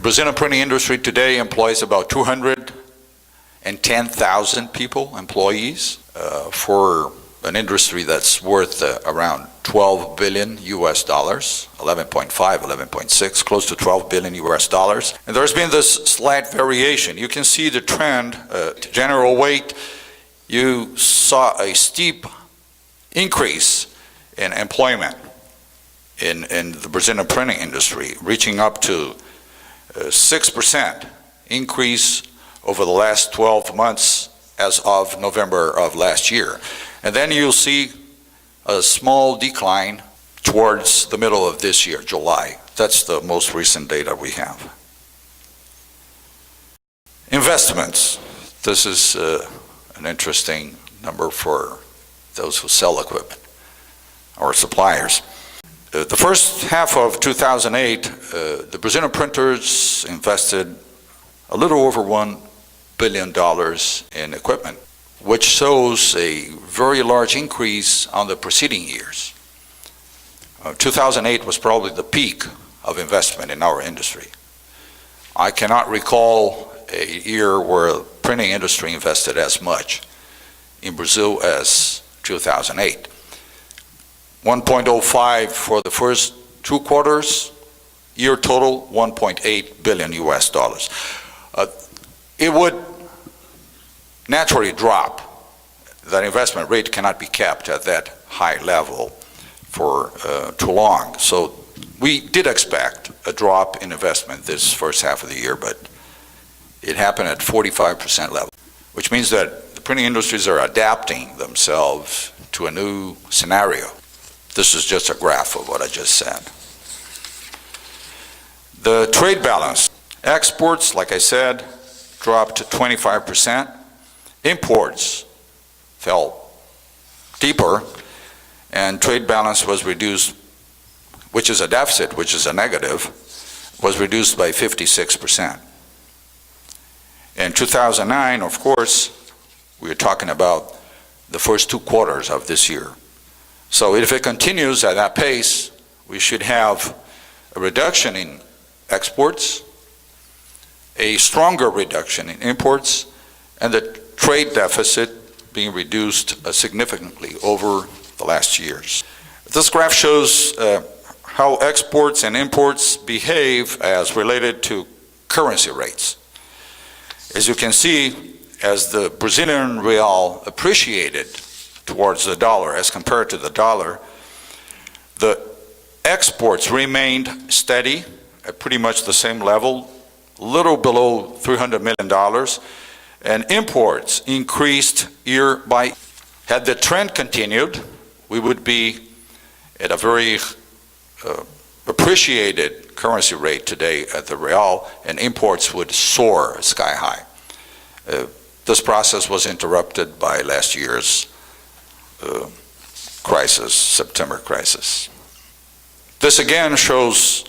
Brazilian printing industry today employs about 210,000 people, employees, for an industry that's worth around 12 billion US dollars, 11.5, 11.6, close to 12 billion US dollars. And there's been this slight variation. You can see the trend, general weight, you saw a steep increase in employment in the Brazilian printing industry, reaching up to 6% increase over the last 12 months as of November of last year. And then you'll see a small decline towards the middle of this year, July. That's the most recent data we have. Investments. This is an interesting number for those who sell equipment or suppliers. The first half of 2008, the Brazilian printers invested a little over $1 billion in equipment, which shows a very large increase on the preceding years. 2008 was probably the peak of investment in our industry. I cannot recall a year where the printing industry invested as much in Brazil as 2008. 1.05 for the first 2 quarters, year total 1.8 billion US dollars. It would naturally drop. That investment rate cannot be kept at that high level for too long. So we did expect a drop in investment this first half of the year, but it happened at 45% level, which means that the printing industries are adapting themselves to a new scenario. This is just a graph of what I just said. The trade balance. Exports, like I said, dropped to 25%. Imports fell deeper, and trade balance was reduced, which is a deficit, which is a negative, was reduced by 56%. In 2009, of course, we are talking about the first 2 quarters of this year. So if it continues at that pace, we should have a reduction in exports, a stronger reduction in imports, and the trade deficit being reduced significantly over the last years. This graph shows how exports and imports behave as related to currency rates. As you can see, as the Brazilian real appreciated towards the dollar as compared to the dollar, the exports remained steady at pretty much the same level, little below $300 million, and imports increased year by. Had the trend continued, we would be at a very appreciated currency rate today at the real, and imports would soar sky high. This process was interrupted by last year's crisis, September crisis. This again shows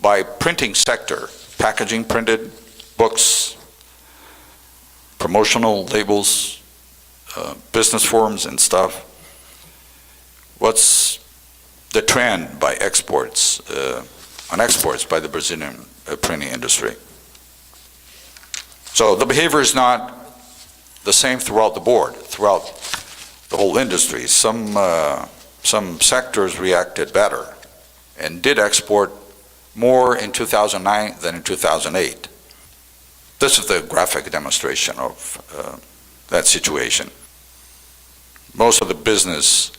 by printing sector, packaging printed, books, promotional labels, business forms and stuff. What's the trend by exports, on exports by the Brazilian printing industry? So the behavior is not the same throughout the board, throughout the whole industry. Some sectors reacted better and did export more in 2009 than in 2008. This is the graphic demonstration of that situation. Most of the business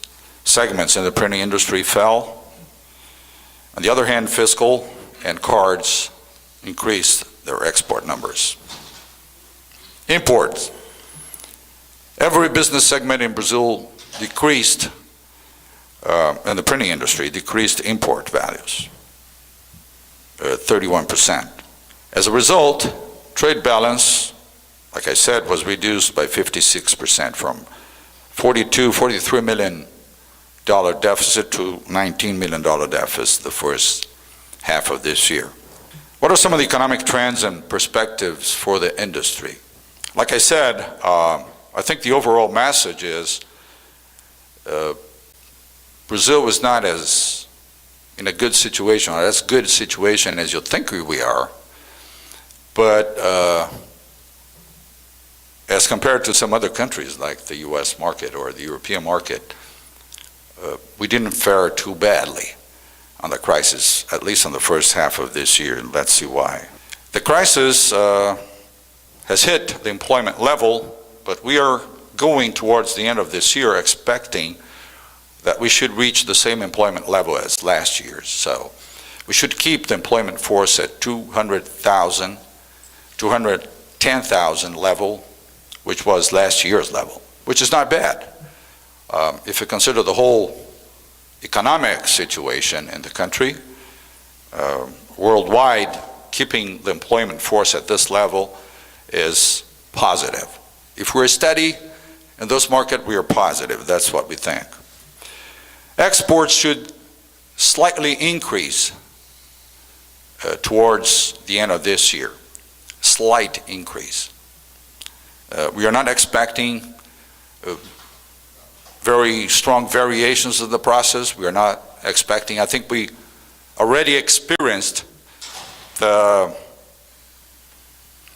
segments in the printing industry fell. On the other hand, fiscal and cards increased their export numbers. Imports. Every business segment in Brazil decreased, in the printing industry, decreased import values, 31%. As a result, trade balance, like I said, was reduced by 56% from 43 million deficit to $19 million deficit the first half of this year. What are some of the economic trends and perspectives for the industry? Like I said, I think the overall message is Brazil is not as in a good situation, or as good a situation as you think we are, but as compared to some other countries like the US market or the European market, we didn't fare too badly on the crisis, at least in the first half of this year, and let's see why. The crisis has hit the employment level, but we are going towards the end of this year expecting that we should reach the same employment level as last year's. So we should keep the employment force at 210,000 level, which was last year's level, which is not bad. If you consider the whole economic situation in the country, worldwide, keeping the employment force at this level is positive. If we're steady in this market, we are positive. That's what we think. Exports should slightly increase towards the end of this year. Slight increase. We are not expecting very strong variations of the process. We are not expecting, I think we already experienced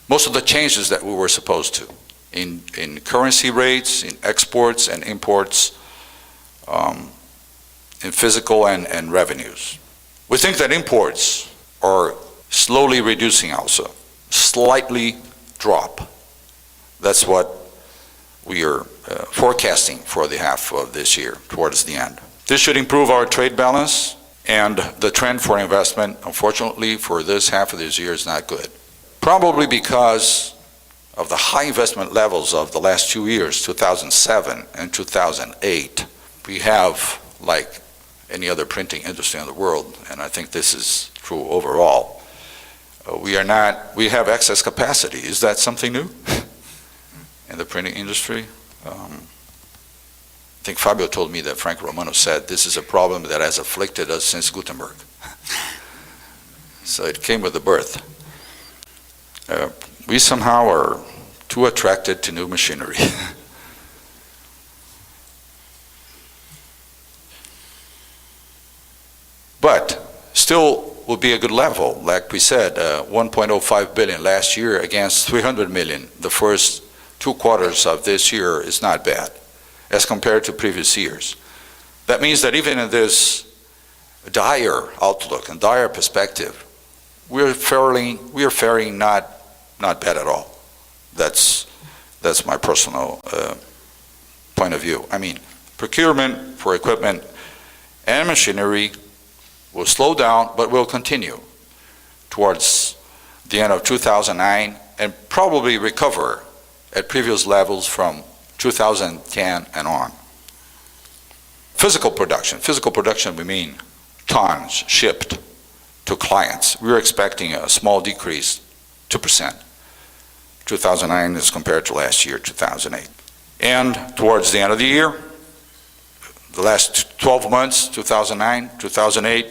most of the changes that we were supposed to in currency rates, in exports and imports, in physical and revenues. We think that imports are slowly reducing also, slightly drop. That's what we are forecasting for the half of this year, towards the end. This should improve our trade balance, and the trend for investment, unfortunately, for this half of this year is not good. Probably because of the high investment levels of the last 2 years, 2007 and 2008. We have, like any other printing industry in the world, and I think this is true overall, we have excess capacity. Is that something new in the printing industry? I think Fabio told me that Frank Romano said this is a problem that has afflicted us since Gutenberg. So it came with the birth. We somehow are too attracted to new machinery. But still will be a good level. Like we said, 1.05 billion last year against 300 million the first 2 quarters of this year is not bad as compared to previous years. That means that even in this dire outlook and dire perspective, we are faring not bad at all. That's my personal point of view. I mean, procurement for equipment and machinery will slow down, but will continue towards the end of 2009 and probably recover at previous levels from 2010 and on. Physical production we mean tons shipped to clients. We're expecting a small decrease, 2%, 2009 as compared to last year, 2008. And towards the end of the year, the last 12 months, 2009, 2008,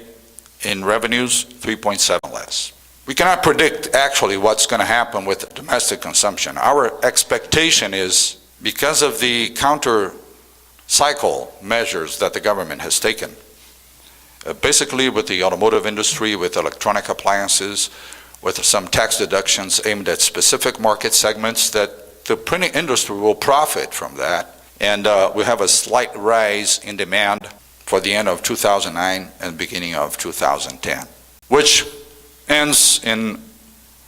in revenues, 3.7 less. We cannot predict actually what's going to happen with domestic consumption. Our expectation is, because of the counter-cycle measures that the government has taken, basically with the automotive industry, with electronic appliances, with some tax deductions aimed at specific market segments, that the printing industry will profit from that. And we have a slight rise in demand for the end of 2009 and beginning of 2010, which ends in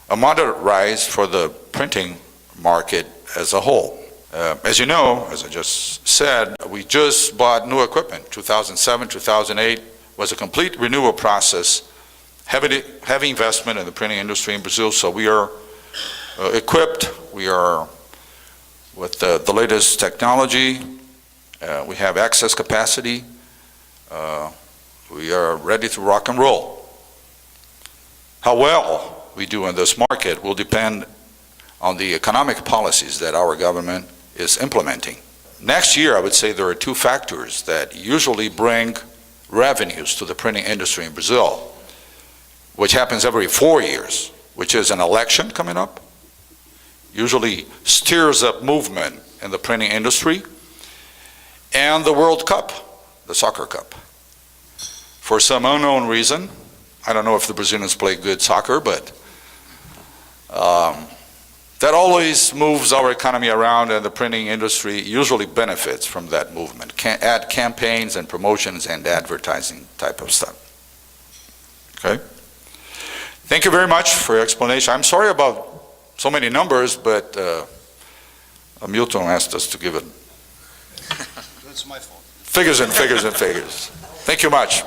a moderate rise for the printing market as a whole. As you know, as I just said, we just bought new equipment. 2007, 2008 was a complete renewal process, heavy investment in the printing industry in Brazil, so we are equipped, we are with the latest technology, we have excess capacity, we are ready to rock and roll. How well we do in this market will depend on the economic policies that our government is implementing. next year, I would say there are two factors that usually bring revenues to the printing industry in Brazil, which happens every 4 years, which is an election coming up, usually stirs up movement in the printing industry, and the World Cup, the soccer cup. For some unknown reason, I don't know if the Brazilians play good soccer, but that always moves our economy around, and the printing industry usually benefits from that movement. Ad campaigns and promotions and advertising type of stuff. Okay? Thank you very much for your explanation. I'm sorry about so many numbers, but Milton asked us to give it. That's my fault. Figures and figures and figures. Thank you much.